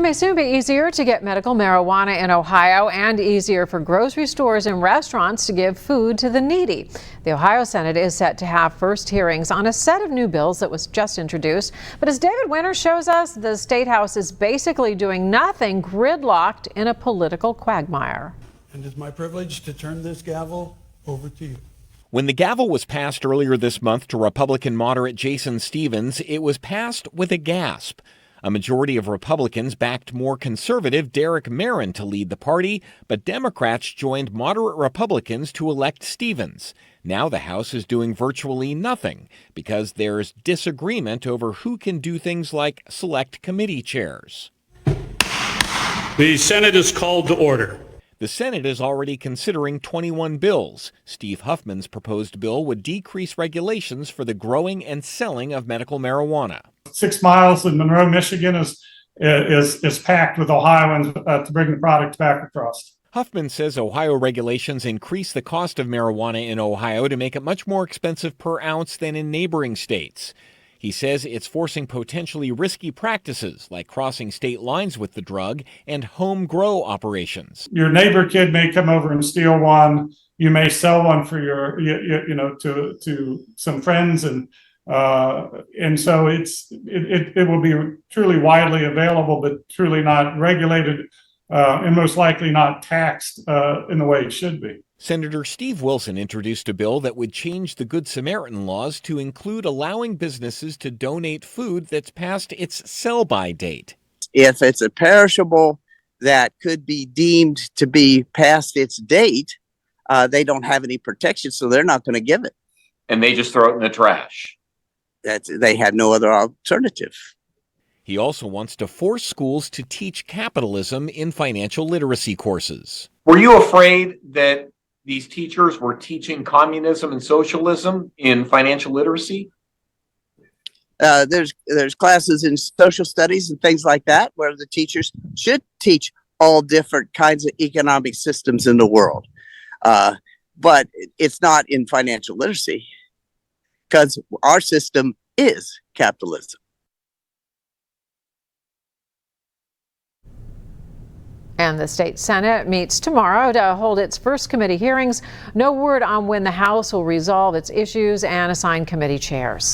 may soon be easier to get medical marijuana in Ohio and easier for grocery stores and restaurants to give food to the needy. The Ohio Senate is set to have first hearings on a set of new bills that was just introduced. But as David Winter shows us, the State House is basically doing nothing, gridlocked in a political quagmire. And it's my privilege to turn this gavel over to you. When the gavel was passed earlier this month to Republican moderate Jason Stephens, it was passed with a gasp. A majority of Republicans backed more conservative Derek Merrin to lead the party, but Democrats joined moderate Republicans to elect Stephens. Now the House is doing virtually nothing because there's disagreement over who can do things like select committee chairs. The Senate is called to order. The Senate is already considering 21 bills. Steve Huffman's proposed bill would decrease regulations for the growing and selling of medical marijuana. 6 miles in Monroe, Michigan is packed with Ohioans to bring the product back across. Huffman says Ohio regulations increase the cost of marijuana in Ohio to make it much more expensive per ounce than in neighboring states. He says it's forcing potentially risky practices like crossing state lines with the drug and home grow operations. Your neighbor kid may come over and steal one. You may sell one for to some friends, and so it will be truly widely available, but truly not regulated and most likely not taxed in the way it should be. Senator Steve Wilson introduced a bill that would change the Good Samaritan laws to include allowing businesses to donate food that's past its sell-by date. If it's a perishable that could be deemed to be past its date, they don't have any protection, so they're not going to give it. And they just throw it in the trash. They have no other alternative. He also wants to force schools to teach capitalism in financial literacy courses. Were you afraid that these teachers were teaching communism and socialism in financial literacy? There's classes in social studies and things like that where the teachers should teach all different kinds of economic systems in the world. But it's not in financial literacy because our system is capitalism. And the state Senate meets tomorrow to hold its first committee hearings. No word on when the House will resolve its issues and assign committee chairs.